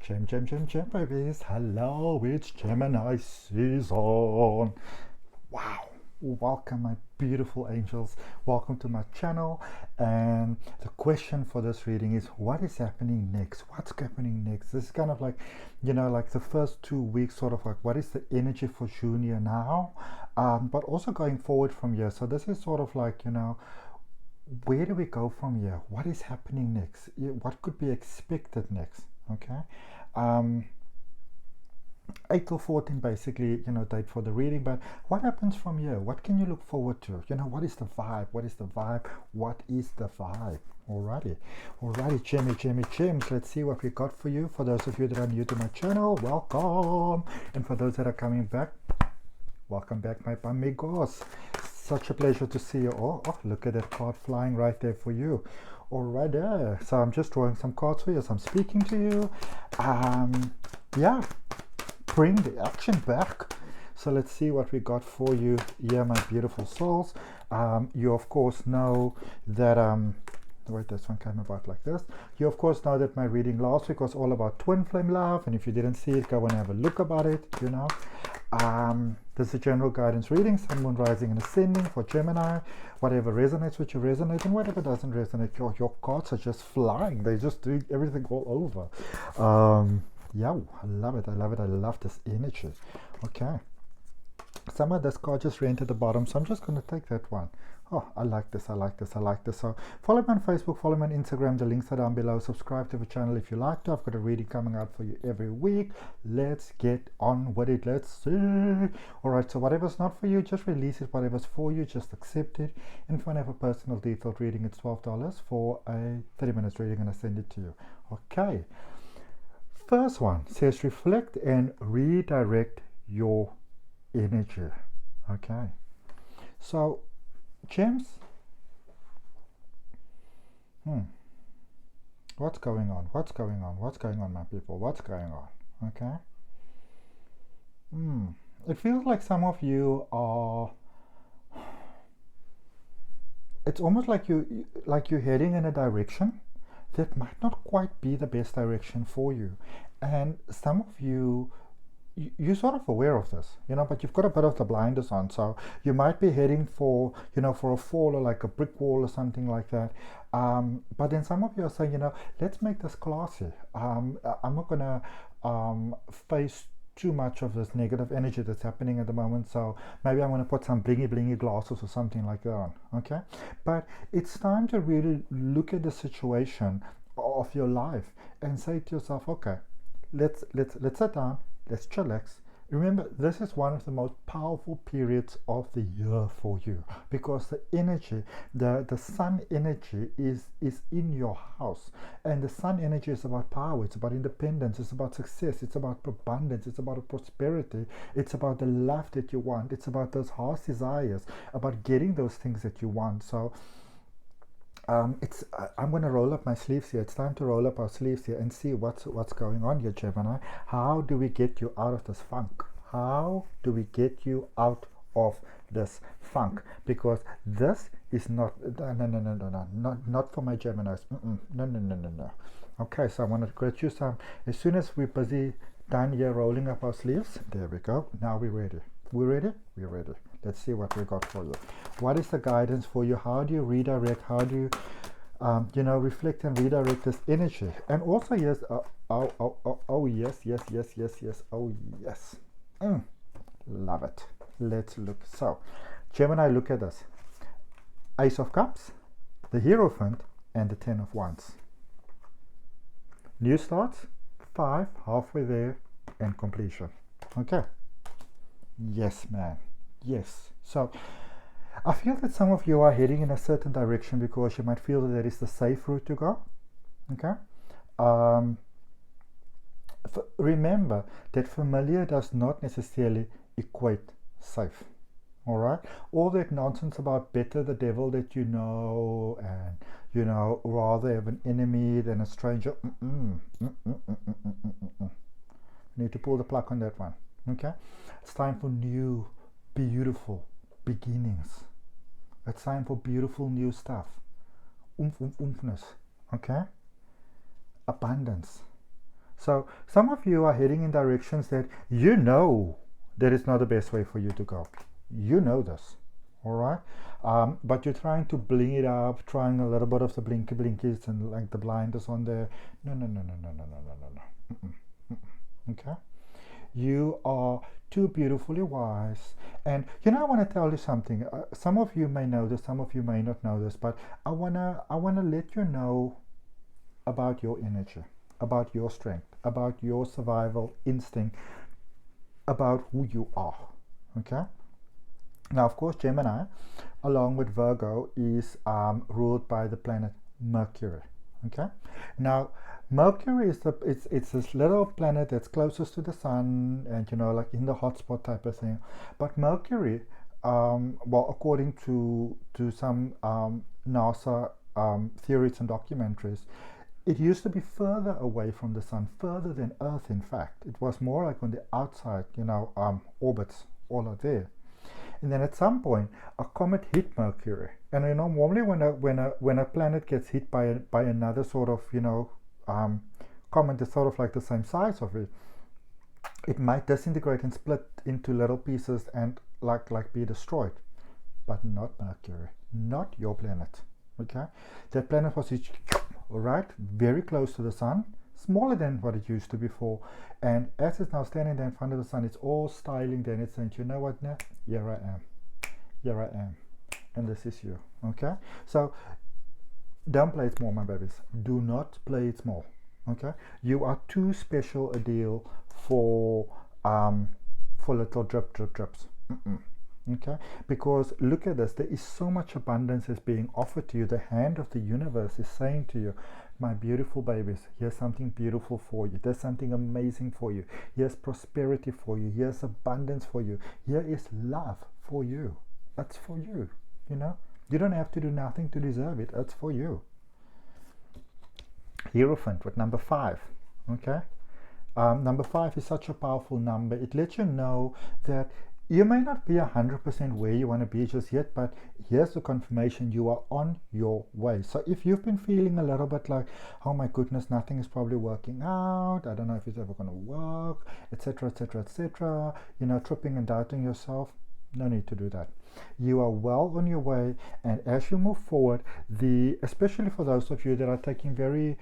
Gem, babies. Hello, it's Gemini season. Wow. Welcome, my beautiful angels. Welcome to my channel. And the question for this reading is, what is happening next? What's happening next? This is kind of like, like the first 2 weeks, sort of like, what is the energy for June here now? But also going forward from here. So this is sort of like, where do we go from here? What is happening next? What could be expected next? Okay. 8 till 14 basically, date for the reading. But what happens from here? What can you look forward to? What is the vibe? What is the vibe? What is the vibe? Alrighty, gems. Let's see what we got for you. For those of you that are new to my channel, welcome. And for those that are coming back, welcome back, my amigos. Such a pleasure to see you all. Oh, look at that card flying right there for you. All right there. So I'm just drawing some cards for you as I'm speaking to you. Yeah, bring the action back. So let's see what we got for you here, my beautiful souls. You of course know that wait, this one came about like this. You of course know that my reading last week was all about twin flame love, and if you didn't see it, go and have a look about it. This is a general guidance reading, Sun, Moon, Rising, and Ascending for Gemini. Whatever resonates with you resonate, and whatever doesn't resonate, your cards are just flying. They're just doing everything all over. Yeah, I love it. I love this energy. Okay. Some of this card just ran to the bottom, so I'm just going to take that one. Oh, I like this. So follow me on Facebook, follow me on Instagram. The links are down below. Subscribe to the channel if you like to. I've got a reading coming out for you every week. Let's get on with it. Let's see. All right, so whatever's not for you, just release it. Whatever's for you, just accept it. And if you want to have a personal detailed reading, it's $12 for a 30 minutes reading, and I send it to you. Okay. First one says reflect and redirect your energy. Okay, so gems, what's going on, my people? What's going on? Okay. It feels like some of you are, it's almost like you're heading in a direction that might not quite be the best direction for you, and some of you're sort of aware of this, but you've got a bit of the blinders on. So you might be heading for, for a fall or like a brick wall or something like that. But then some of you are saying, let's make this classy. I'm not gonna face too much of this negative energy that's happening at the moment. So maybe I'm going to put some blingy glasses or something like that on. Okay, but it's time to really look at the situation of your life and say to yourself, okay, let's sit down. Let's chillax. Remember, this is one of the most powerful periods of the year for you, because the energy, the sun energy is in your house, and the sun energy is about power, it's about independence, it's about success, it's about abundance, it's about prosperity, it's about the life that you want, it's about those heart's desires, about getting those things that you want. So I'm going to roll up my sleeves here. It's time to roll up our sleeves here and see what's going on here, Gemini. How do we get you out of this funk? How do we get you out of this funk? Because this is not not for my Geminis. No. Okay, so I want to get you some. As soon as we're busy done here rolling up our sleeves, there we go. Now we're ready. We're ready. Let's see what we got for you. What is the guidance for you? How do you redirect? How do you, reflect and redirect this energy? And also, yes, yes. Oh, yes. Love it. Let's look. So, Gemini, look at this. Ace of Cups, the Hierophant, and the Ten of Wands. New starts, 5, halfway there, and completion. Okay. Yes, man. Yes. So I feel that some of you are heading in a certain direction because you might feel that is the safe route to go. Okay. Remember that familiar does not necessarily equate safe. All right. All that nonsense about better the devil that you know, and rather have an enemy than a stranger. Need to pull the plug on that one. Okay. It's time for new, beautiful beginnings. It's time for beautiful new stuff. Oomphness. Okay? Abundance. So some of you are heading in directions that you know that it's not the best way for you to go. You know this, all right? But you're trying to bling it up, trying a little bit of the blinky blinkies and like the blinders on there. No, no, no, no, no, no, no, no, no, no. Mm-mm, mm-mm. Okay? You are too beautifully wise. And you know, I want to tell you something. Some of you may know this, some of you may not know this, but I wanna let you know about your energy, about your strength, about your survival instinct, about who you are. Okay? Now, of course, Gemini, along with Virgo, is ruled by the planet Mercury. Okay? Now, Mercury is it's this little planet that's closest to the sun, and like in the hotspot type of thing. But Mercury, well, according to some NASA theories and documentaries, it used to be further away from the sun, further than Earth. In fact, it was more like on the outside, orbits, all are there. And then at some point, a comet hit Mercury. And normally when a planet gets hit by another sort of comet that's sort of like the same size of it, it might disintegrate and split into little pieces and like be destroyed. But not Mercury, not your planet. Okay, that planet was right very close to the sun, smaller than what it used to before, and as it's now standing there in front of the sun, it's all styling there, and it's saying, you know what, now here I am, and this is you. Okay, so don't play it small, my babies. Do not play it small. Okay, you are too special a deal for little drips. Okay, because look at this, there is so much abundance is being offered to you. The hand of the universe is saying to you, my beautiful babies, here's something beautiful for you, there's something amazing for you, here's prosperity for you, here's abundance for you, here is love for you. That's for you. You don't have to do nothing to deserve it. That's for you. Hierophant with number 5. Okay, number 5 is such a powerful number. It lets you know that you may not be 100% where you want to be just yet, but here's the confirmation: you are on your way. So if you've been feeling a little bit like, oh my goodness, nothing is probably working out, I don't know if it's ever going to work, etc., etc., etc., tripping and doubting yourself, no need to do that. You are well on your way, and as you move forward, especially for those of you that are taking very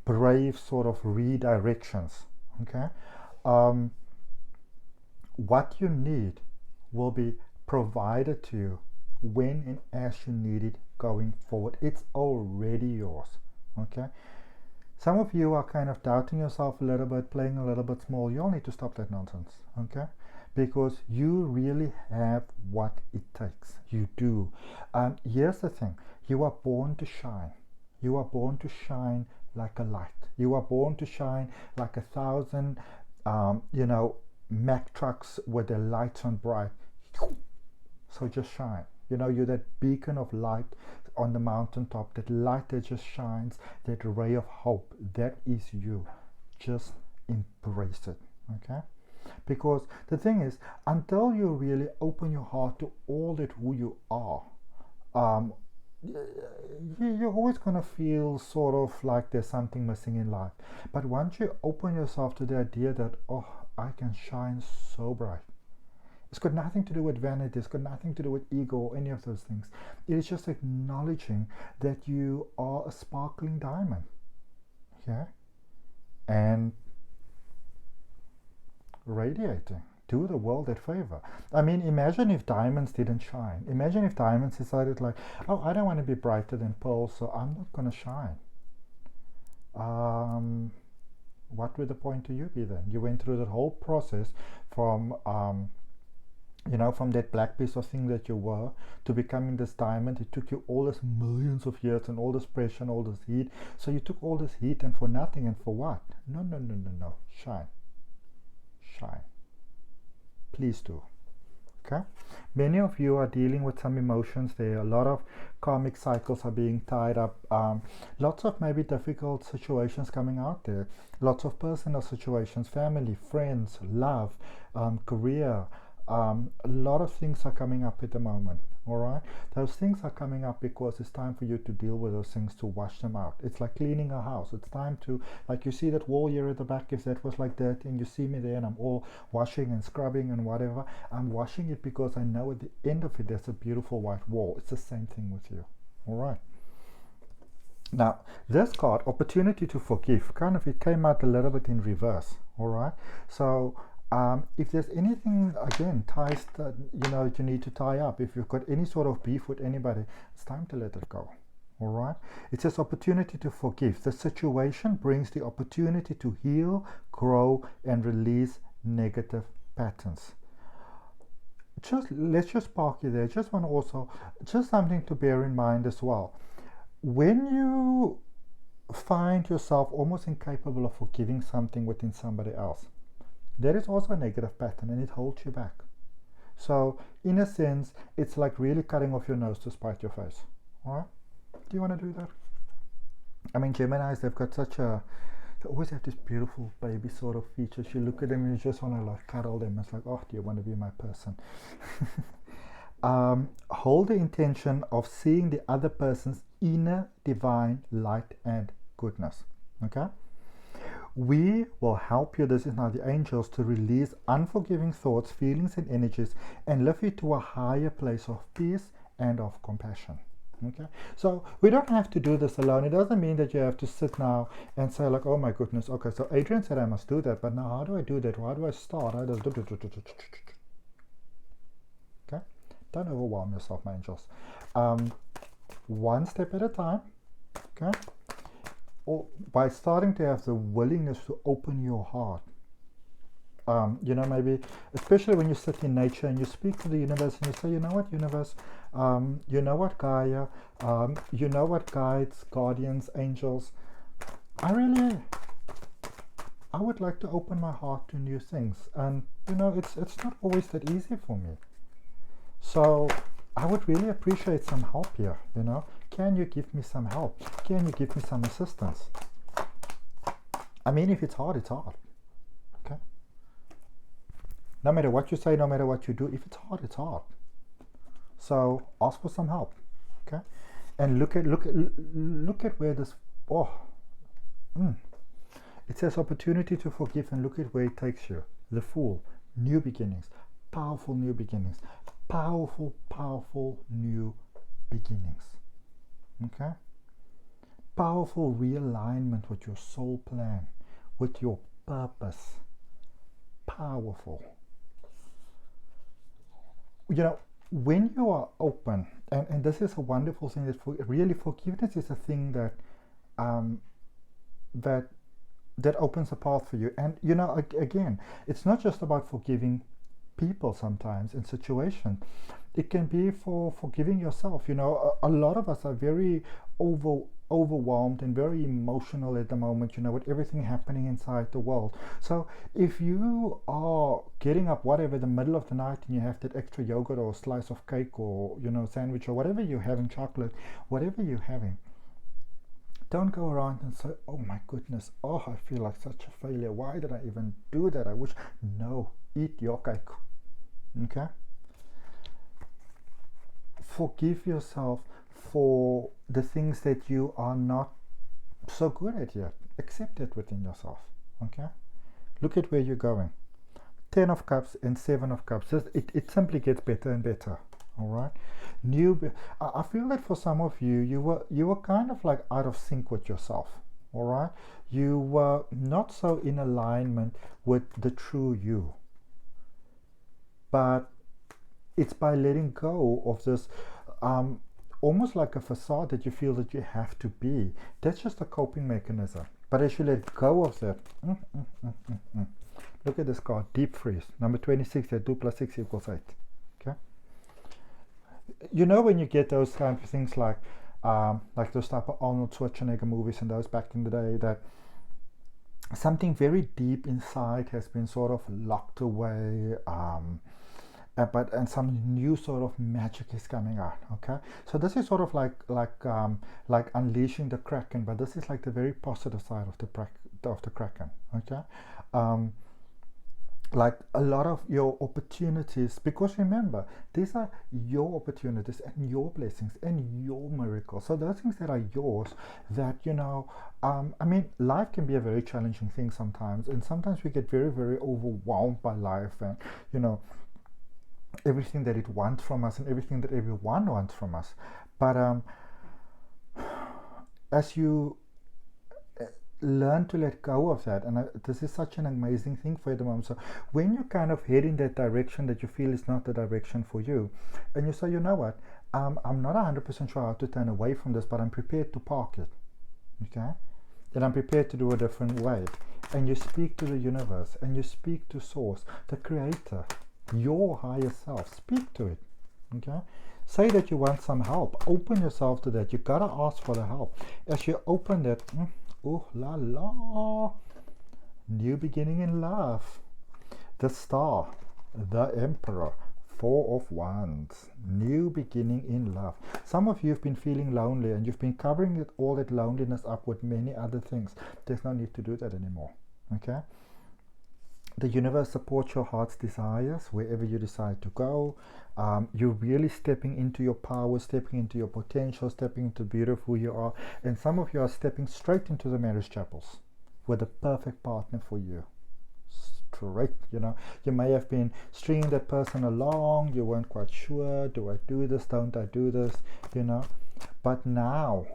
brave sort of redirections, okay, what you need will be provided to you when and as you need it going forward. It's already yours. Okay, some of you are kind of doubting yourself a little bit, playing a little bit small. You'll need to stop that nonsense. Okay, because you really have what it takes. You do. Here's the thing: you are born to shine. You are born to shine like a light. You are born to shine like 1,000 Mack trucks with their lights on bright. So just shine. You're that beacon of light on the mountaintop, that light that just shines, that ray of hope. That is you. Just embrace it. Okay, because the thing is, until you really open your heart to all that who you are, you're always going to feel sort of like there's something missing in life. But once you open yourself to the idea that, oh, I can shine so bright, it's got nothing to do with vanity, it's got nothing to do with ego or any of those things. It is just acknowledging that you are a sparkling diamond. Yeah, and radiating. Do the world that favor. I mean, imagine if diamonds didn't shine. Imagine if diamonds decided like, oh, I don't want to be brighter than pearls, so I'm not going to shine. What would the point to you be then? You went through that whole process from from that black piece of thing that you were to becoming this diamond. It took you all this millions of years and all this pressure and all this heat. So you took all this heat and for nothing, and for what? No. Shine. Please do. Okay, many of you are dealing with some emotions there. A lot of karmic cycles are being tied up. Lots of maybe difficult situations coming out there. Lots of personal situations, family, friends, love, career. A lot of things are coming up at the moment. All right, those things are coming up because it's time for you to deal with those things, to wash them out. It's like cleaning a house. It's time to, like, you see that wall here at the back, if that was like dirty and you see me there and I'm all washing and scrubbing and whatever, I'm washing it because I know at the end of it there's a beautiful white wall. It's the same thing with you. All right. Now, this card, opportunity to forgive, kind of, it came out a little bit in reverse. All right. So if there's anything, again, ties that you need to tie up, if you've got any sort of beef with anybody, it's time to let it go. All right. It says opportunity to forgive. The situation brings the opportunity to heal, grow, and release negative patterns. Let's just park you there. Just want to also, just something to bear in mind as well. When you find yourself almost incapable of forgiving something within somebody else, there is also a negative pattern and it holds you back. So in a sense, it's like really cutting off your nose to spite your face. All right? Do you want to do that? I mean, Geminis, they've got such a, they always have this beautiful baby sort of features. You look at them and you just want to like cuddle them. It's like, oh, do you want to be my person? Hold the intention of seeing the other person's inner divine light and goodness. Okay? We will help you, this is now the angels, to release unforgiving thoughts, feelings, and energies and lift you to a higher place of peace and of compassion. Okay, so we don't have to do this alone. It doesn't mean that you have to sit now and say like, oh my goodness, okay, so Adrian said I must do that, but now how do I do that? How do I start? Okay, don't overwhelm yourself, my angels. One step at a time. Okay, or by starting to have the willingness to open your heart. Maybe especially when you sit in nature and you speak to the universe and you say, you know what, universe, you know what, Gaia, you know what, guides, guardians, angels, I would like to open my heart to new things, and it's not always that easy for me, so I would really appreciate some help here. Can you give me some help? Can you give me some assistance? I mean, if it's hard, it's hard. Okay, no matter what you say, no matter what you do, if it's hard, it's hard. So ask for some help. Okay, and look at where this, it says opportunity to forgive, and look at where it takes you. The Fool, new beginnings, powerful new beginnings, powerful new beginnings. Okay, powerful realignment with your soul plan, with your purpose. Powerful. When you are open, and this is a wonderful thing, that really forgiveness is a thing that that opens a path for you. And again, it's not just about forgiving people. Sometimes in situations, it can be for forgiving yourself. A lot of us are very overwhelmed and very emotional at the moment, with everything happening inside the world. So if you are getting up whatever the middle of the night and you have that extra yogurt or slice of cake or sandwich or whatever you're having, chocolate, whatever you're having, don't go around and say, oh my goodness, oh, I feel like such a failure, why did I even do that, I wish. No, eat your cake. Okay, forgive yourself for the things that you are not so good at yet. Accept it within yourself. Okay, look at where you're going. 10 of Cups and 7 of Cups. It simply gets better and better. All right, I feel that for some of you, you were kind of like out of sync with yourself. All right, you were not so in alignment with the true you. But it's by letting go of this almost like a facade that you feel that you have to be. That's just a coping mechanism. But as you let go of that, look at this card, Deep Freeze, number 26, that 2 + 6 = 8. Okay, when you get those kind of things like those type of Arnold Schwarzenegger movies and those back in the day, that something very deep inside has been sort of locked away, and some new sort of magic is coming out. Okay, so this is sort of like unleashing the Kraken, but this is like the very positive side of the Kraken. Okay, like a lot of your opportunities, because remember, these are your opportunities and your blessings and your miracles. So those things that are yours, that I mean, life can be a very challenging thing sometimes, and sometimes we get very, very overwhelmed by life, and everything that it wants from us and everything that everyone wants from us. But as you learn to let go of that, and this is such an amazing thing for you at the moment. So when you kind of head in that direction that you feel is not the direction for you, and you say, you know what, I'm not 100% sure how to turn away from this, but I'm prepared to park it, okay, then I'm prepared to do a different way. And you speak to the universe, and you speak to source, the creator, your higher self. Speak to it, okay. Say that you want some help. Open yourself to that. You gotta ask for the help. As you open that, oh la la, new beginning in love. The star, the emperor, Four of Wands, new beginning in love. Some of you have been feeling lonely, and you've been covering all that loneliness up with many other things. There's no need to do that anymore, okay? The universe supports your heart's desires wherever you decide to go. You're really stepping into your power, stepping into your potential, stepping into beautiful you are. And some of you are stepping straight into the marriage chapels with the perfect partner for you. Straight, you may have been stringing that person along. You weren't quite sure. Do I do this? Don't I do this? But now,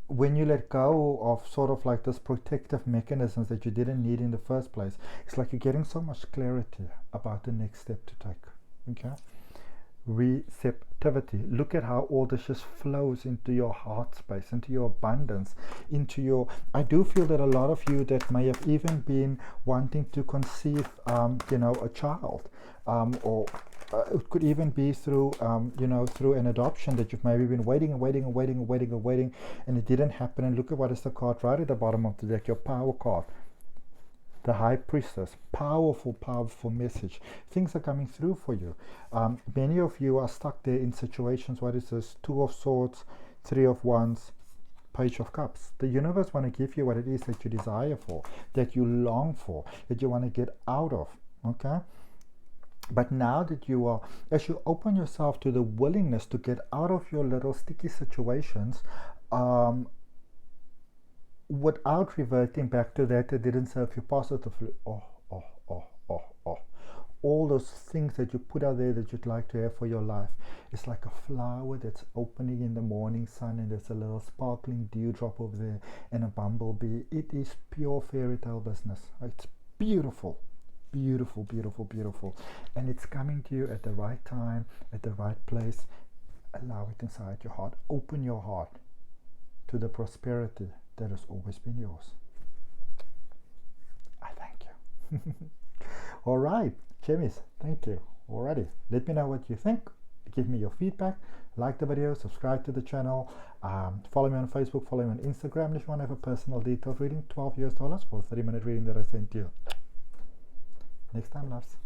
when you let go of sort of like this protective mechanisms that you didn't need in the first place, it's like you're getting so much clarity about the next step to take, okay? Receptivity. Look at how all this just flows into your heart space, into your abundance, into your... I do feel that a lot of you that may have even been wanting to conceive, a child, or it could even be through, through an adoption, that you've maybe been waiting and waiting and waiting and waiting and waiting, and it didn't happen. And look at what is the card right at the bottom of the deck, your power card. The High Priestess. Powerful, powerful message. Things are coming through for you. Many of you are stuck there in situations. What is this? Two of Swords, Three of Wands, Page of Cups. The universe want to give you what it is that you desire for, that you long for, that you want to get out of, okay? But now that you are, as you open yourself to the willingness to get out of your little sticky situations, without reverting back to that didn't serve you positively. All those things that you put out there that you'd like to have for your life, it's like a flower that's opening in the morning sun, and there's a little sparkling dewdrop over there and a bumblebee. It is pure fairy tale business. It's beautiful. Beautiful, beautiful, beautiful. And it's coming to you at the right time, at the right place. Allow it inside your heart. Open your heart to the prosperity that has always been yours. I thank you. All right, Chemis, thank you. Alrighty, let me know what you think. Give me your feedback. Like the video, subscribe to the channel, follow me on Facebook, follow me on Instagram. If you want to have a personal detailed reading, $12 for a 30-minute reading that I sent you. Next time, loves.